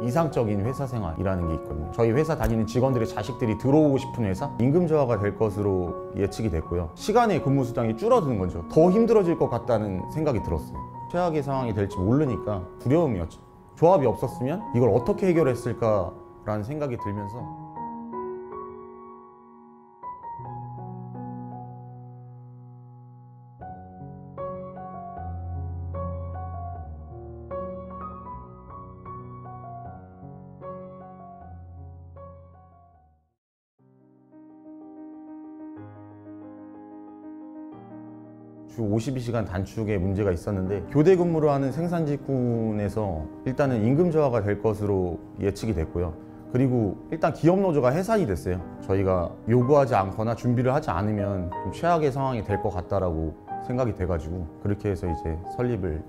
이상적인 회사 생활이라는 게 있거든요. 저희 회사 다니는 직원들의 자식들이 들어오고 싶은 회사, 임금 저하가 될 것으로 예측이 됐고요. 시간의 근무 수당이 줄어드는 거죠. 더 힘들어질 것 같다는 생각이 들었어요. 최악의 상황이 될지 모르니까 두려움이었죠. 조합이 없었으면 이걸 어떻게 해결했을까라는 생각이 들면서 주 52시간 단축에 문제가 있었는데 교대 근무를 하는 생산직군에서 일단은 임금 저하가 될 것으로 예측이 됐고요. 그리고 일단 기업 노조가 해산이 됐어요. 저희가 요구하지 않거나 준비를 하지 않으면 좀 최악의 상황이 될 것 같다라고 생각이 돼가지고 그렇게 해서 이제 설립을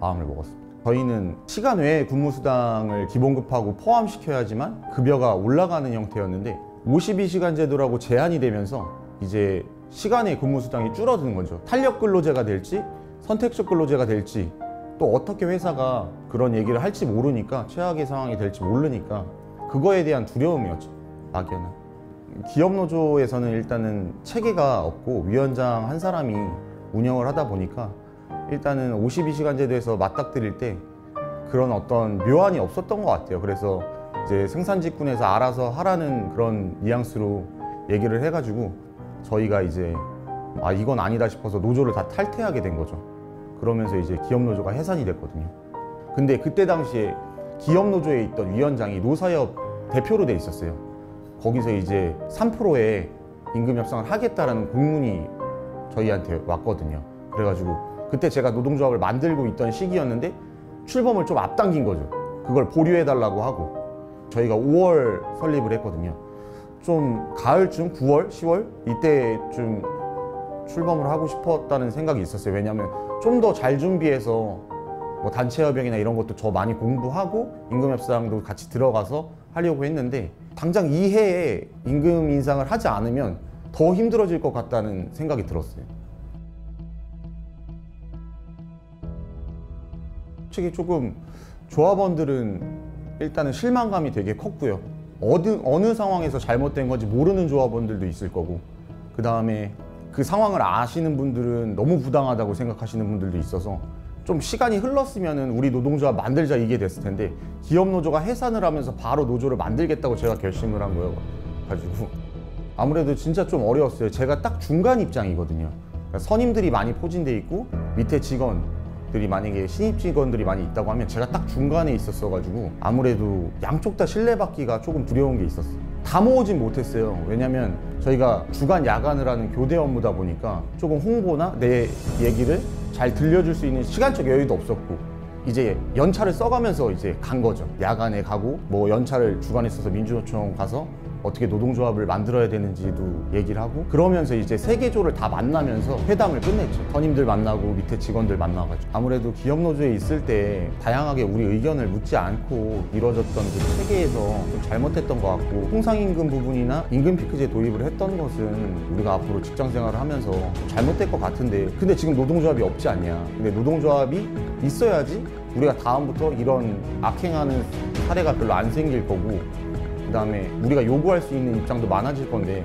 마음을 먹었습니다. 저희는 시간 외에 근무수당을 기본급하고 포함시켜야지만 급여가 올라가는 형태였는데 52시간 제도라고 제한이 되면서 이제 시간의 근무수당이 줄어드는 거죠. 탄력 근로제가 될지 선택적 근로제가 될지 또 어떻게 회사가 그런 얘기를 할지 모르니까 최악의 상황이 될지 모르니까 그거에 대한 두려움이었죠. 막연한. 기업 노조에서는 일단은 체계가 없고 위원장 한 사람이 운영을 하다 보니까 일단은 52시간 제도에서 맞닥뜨릴 때 그런 어떤 묘안이 없었던 것 같아요. 그래서 이제 생산직군에서 알아서 하라는 그런 뉘앙스로 얘기를 해가지고 저희가 이제 이건 아니다 싶어서 노조를 다 탈퇴하게 된 거죠. 그러면서 이제 기업 노조가 해산이 됐거든요. 근데 그때 당시에 기업 노조에 있던 위원장이 노사협 대표로 돼 있었어요. 거기서 이제 3%의 임금 협상을 하겠다라는 공문이 저희한테 왔거든요. 그래가지고 그때 제가 노동조합을 만들고 있던 시기였는데 출범을 좀 앞당긴 거죠. 그걸 보류해달라고 하고 저희가 5월 설립을 했거든요. 좀 가을쯤 9월, 10월 이때쯤 출범을 하고 싶었다는 생각이 있었어요. 왜냐하면 좀 더 잘 준비해서 뭐 단체협약이나 이런 것도 더 많이 공부하고 임금 협상도 같이 들어가서 하려고 했는데 당장 이 해에 임금 인상을 하지 않으면 더 힘들어질 것 같다는 생각이 들었어요. 솔직히 조금 조합원들은 일단은 실망감이 되게 컸고요. 어느 상황에서 잘못된 건지 모르는 조합원들도 있을 거고 그 다음에 그 상황을 아시는 분들은 너무 부당하다고 생각하시는 분들도 있어서 좀 시간이 흘렀으면 우리 노동조합 만들자 이게 됐을 텐데 기업 노조가 해산을 하면서 바로 노조를 만들겠다고 제가 결심을 한 거예요. 가지고 아무래도 진짜 좀 어려웠어요. 제가 딱 중간 입장이거든요. 그러니까 선임들이 많이 포진돼 있고 밑에 직원들이 만약에 신입 직원들이 많이 있다고 하면 제가 딱 중간에 있었어가지고 아무래도 양쪽 다 신뢰받기가 조금 두려운 게 있었어요. 다 모으진 못했어요. 왜냐면 저희가 주간 야간을 하는 교대 업무다 보니까 조금 홍보나 내 얘기를 잘 들려줄 수 있는 시간적 여유도 없었고 이제 연차를 써가면서 이제 간 거죠. 야간에 가고 뭐 연차를 주간에 써서 민주노총 가서 어떻게 노동조합을 만들어야 되는지도 얘기를 하고 그러면서 이제 세계조를 다 만나면서 회담을 끝냈죠. 선임들 만나고 밑에 직원들 만나가지고 아무래도 기업노조에 있을 때 다양하게 우리 의견을 묻지 않고 이루어졌던 그 체계에서 좀 잘못했던 것 같고 통상임금 부분이나 임금 피크제 도입을 했던 것은 우리가 앞으로 직장생활을 하면서 좀 잘못될 것 같은데 근데 지금 노동조합이 없지 않냐. 근데 노동조합이 있어야지 우리가 다음부터 이런 악행하는 사례가 별로 안 생길 거고 그 다음에 우리가 요구할 수 있는 입장도 많아질 건데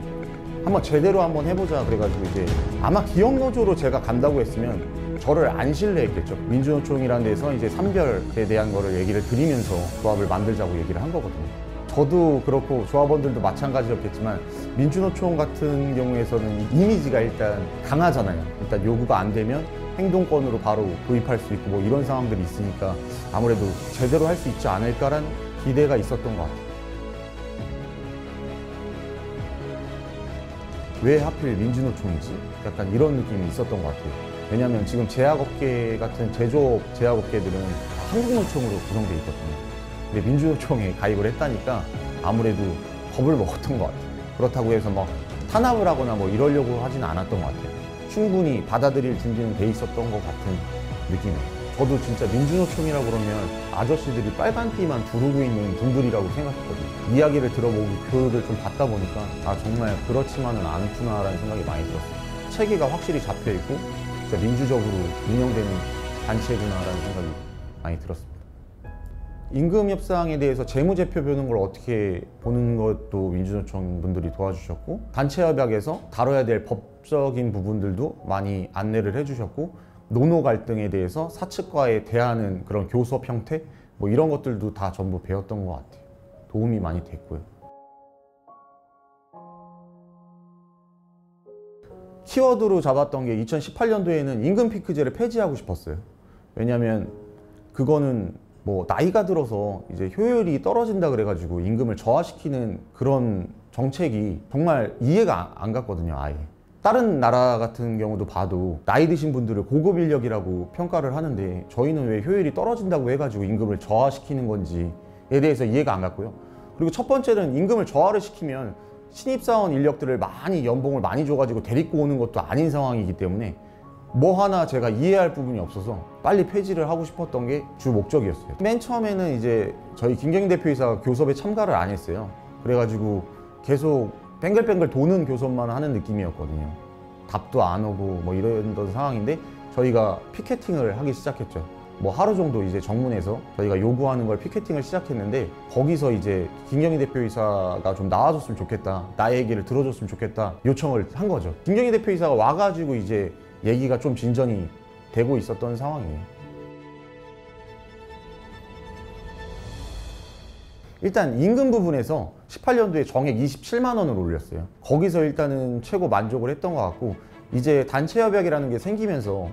한번 제대로 한번 해보자 그래가지고 이제 아마 기업노조로 제가 간다고 했으면 저를 안 신뢰했겠죠. 민주노총이라는 데서 이제 산별에 대한 거를 얘기를 드리면서 조합을 만들자고 얘기를 한 거거든요. 저도 그렇고 조합원들도 마찬가지였겠지만 민주노총 같은 경우에서는 이미지가 일단 강하잖아요. 일단 요구가 안 되면 행동권으로 바로 도입할 수 있고 뭐 이런 상황들이 있으니까 아무래도 제대로 할 수 있지 않을까라는 기대가 있었던 것 같아요. 왜 하필 민주노총이지? 약간 이런 느낌이 있었던 것 같아요. 왜냐하면 지금 제약업계 같은 제조업 제약업계들은 한국노총으로 구성되어 있거든요. 근데 민주노총에 가입을 했다니까 아무래도 겁을 먹었던 것 같아요. 그렇다고 해서 막 탄압을 하거나 뭐 이러려고 하진 않았던 것 같아요. 충분히 받아들일 준비는 돼 있었던 것 같은 느낌이에요. 저도 진짜 민주노총이라고 그러면 아저씨들이 빨간 띠만 두르고 있는 분들이라고 생각했거든요. 이야기를 들어보고 교육을 좀 받다 보니까 정말 그렇지만은 않구나라는 생각이 많이 들었어요. 체계가 확실히 잡혀있고 진짜 민주적으로 운영되는 단체구나라는 생각이 많이 들었습니다. 임금 협상에 대해서 재무제표 보는 걸 어떻게 보는 것도 민주노총 분들이 도와주셨고, 단체 협약에서 다뤄야 될 법적인 부분들도 많이 안내를 해주셨고, 노노 갈등에 대해서 사측과의 대하는 그런 교섭 형태 뭐 이런 것들도 다 전부 배웠던 것 같아요. 도움이 많이 됐고요. 키워드로 잡았던 게 2018년도에는 임금 피크제를 폐지하고 싶었어요. 왜냐면 그거는 뭐 나이가 들어서 이제 효율이 떨어진다 그래가지고 임금을 저하시키는 그런 정책이 정말 이해가 안 갔거든요, 아예. 다른 나라 같은 경우도 봐도 나이 드신 분들을 고급 인력이라고 평가를 하는데 저희는 왜 효율이 떨어진다고 해가지고 임금을 저하시키는 건지에 대해서 이해가 안 갔고요. 그리고 첫 번째는 임금을 저하를 시키면 신입사원 인력들을 많이 연봉을 많이 줘가지고 데리고 오는 것도 아닌 상황이기 때문에 뭐 하나 제가 이해할 부분이 없어서 빨리 폐지를 하고 싶었던 게 주 목적이었어요. 맨 처음에는 이제 저희 김경인 대표이사가 교섭에 참가를 안 했어요. 그래가지고 계속 뱅글뱅글 도는 교섭만 하는 느낌이었거든요. 답도 안 오고 뭐 이런 상황인데 저희가 피켓팅을 하기 시작했죠. 뭐 하루 정도 이제 정문에서 저희가 요구하는 걸 피켓팅을 시작했는데, 거기서 이제 김경희 대표이사가 좀 나와줬으면 좋겠다, 나의 얘기를 들어줬으면 좋겠다 요청을 한 거죠. 김경희 대표이사가 와가지고 이제 얘기가 좀 진전이 되고 있었던 상황이에요. 일단 임금 부분에서 18년도에 정액 27만 원을 올렸어요. 거기서 일단은 최고 만족을 했던 것 같고, 이제 단체 협약이라는 게 생기면서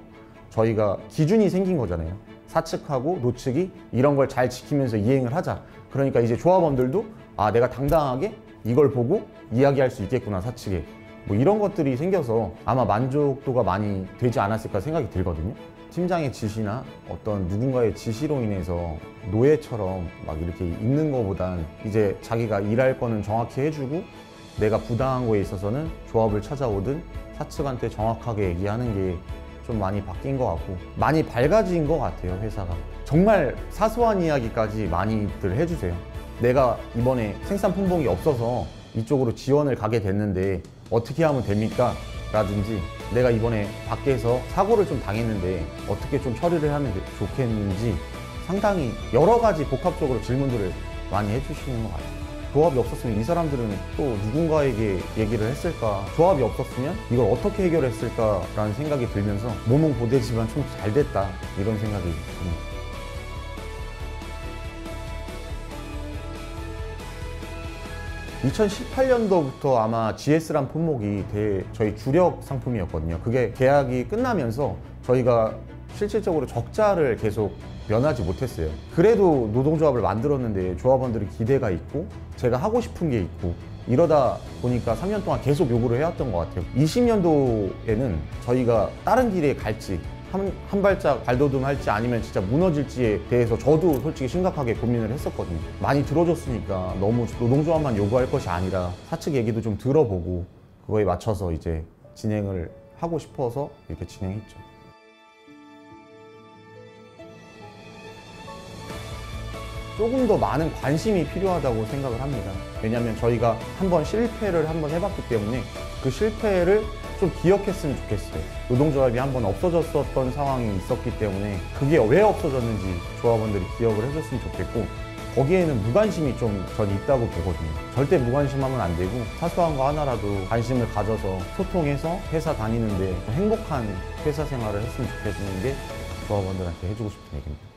저희가 기준이 생긴 거잖아요. 사측하고 노측이 이런 걸 잘 지키면서 이행을 하자. 그러니까 이제 조합원들도 아, 내가 당당하게 이걸 보고 이야기할 수 있겠구나, 사측에. 뭐 이런 것들이 생겨서 아마 만족도가 많이 되지 않았을까 생각이 들거든요. 팀장의 지시나 어떤 누군가의 지시로 인해서 노예처럼 막 이렇게 있는 것보단 이제 자기가 일할 거는 정확히 해주고, 내가 부당한 거에 있어서는 조합을 찾아오든 사측한테 정확하게 얘기하는 게 좀 많이 바뀐 것 같고, 많이 밝아진 것 같아요, 회사가. 정말 사소한 이야기까지 많이들 해주세요. 내가 이번에 생산 품목이 없어서 이쪽으로 지원을 가게 됐는데 어떻게 하면 됩니까? 라든지, 내가 이번에 밖에서 사고를 좀 당했는데 어떻게 좀 처리를 하면 좋겠는지, 상당히 여러 가지 복합적으로 질문들을 많이 해주시는 것 같아요. 조합이 없었으면 이 사람들은 또 누군가에게 얘기를 했을까? 조합이 없었으면 이걸 어떻게 해결했을까라는 생각이 들면서 모몽고대지만 좀 잘 됐다, 이런 생각이 듭니다. (2018년도부터) 아마 GS란 품목이 저희 주력 상품이었거든요. 그게 계약이 끝나면서 저희가 실질적으로 적자를 계속 면하지 못했어요. 그래도 노동조합을 만들었는데 조합원들의 기대가 있고 제가 하고 싶은 게 있고, 이러다 보니까 3년 동안 계속 요구를 해왔던 것 같아요. 20년도에는 저희가 다른 길에 갈지, 한 발짝 발돋움할지 아니면 진짜 무너질지에 대해서 저도 솔직히 심각하게 고민을 했었거든요. 많이 들어줬으니까 너무 노동조합만 요구할 것이 아니라 사측 얘기도 좀 들어보고 그거에 맞춰서 이제 진행을 하고 싶어서 이렇게 진행했죠. 조금 더 많은 관심이 필요하다고 생각을 합니다. 왜냐하면 저희가 한번 실패를 해봤기 때문에 그 실패를 좀 기억했으면 좋겠어요. 노동조합이 한번 없어졌었던 상황이 있었기 때문에 그게 왜 없어졌는지 조합원들이 기억을 해줬으면 좋겠고, 거기에는 무관심이 좀 전 있다고 보거든요. 절대 무관심하면 안 되고 사소한 거 하나라도 관심을 가져서 소통해서 회사 다니는데 행복한 회사 생활을 했으면 좋겠는 게 조합원들한테 해주고 싶은 얘기입니다.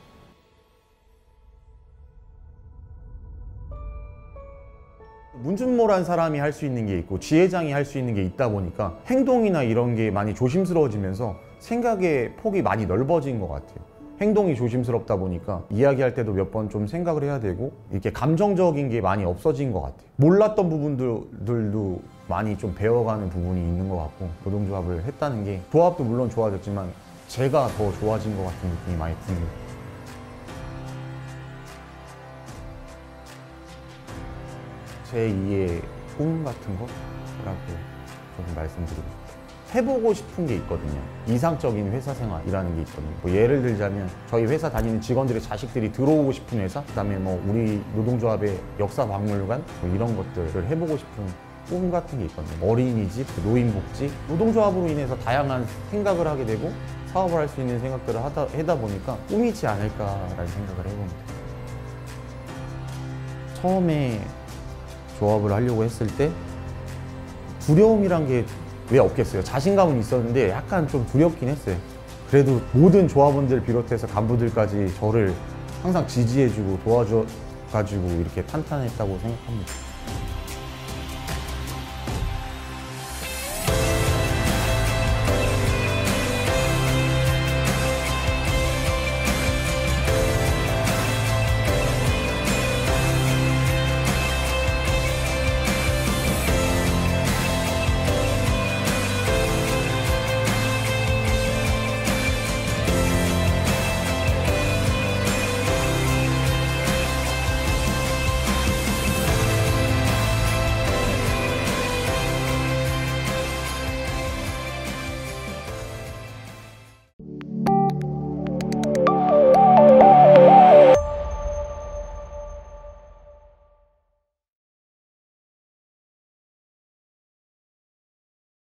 문준모란 사람이 할 수 있는 게 있고 지회장이 할 수 있는 게 있다 보니까 행동이나 이런 게 많이 조심스러워지면서 생각의 폭이 많이 넓어진 것 같아요. 행동이 조심스럽다 보니까 이야기할 때도 몇 번 좀 생각을 해야 되고, 이렇게 감정적인 게 많이 없어진 것 같아요. 몰랐던 부분들도 많이 좀 배워가는 부분이 있는 것 같고, 노동조합을 했다는 게 조합도 물론 좋아졌지만 제가 더 좋아진 것 같은 느낌이 많이 듭니다. 제2의 꿈 같은 거라고 좀 말씀드리고 싶어요. 해보고 싶은 게 있거든요. 이상적인 회사 생활이라는 게 있거든요. 뭐 예를 들자면 저희 회사 다니는 직원들의 자식들이 들어오고 싶은 회사, 그다음에 뭐 우리 노동조합의 역사박물관, 뭐 이런 것들을 해보고 싶은 꿈 같은 게 있거든요. 어린이집, 노인복지, 노동조합으로 인해서 다양한 생각을 하게 되고 사업을 할 수 있는 생각들을 하다 보니까 꿈이지 않을까라는 생각을 해봅니다. 처음에 조합을 하려고 했을 때 두려움이란 게 왜 없겠어요. 자신감은 있었는데 약간 좀 두렵긴 했어요. 그래도 모든 조합원들 비롯해서 간부들까지 저를 항상 지지해주고 도와줘가지고 이렇게 탄탄했다고 생각합니다.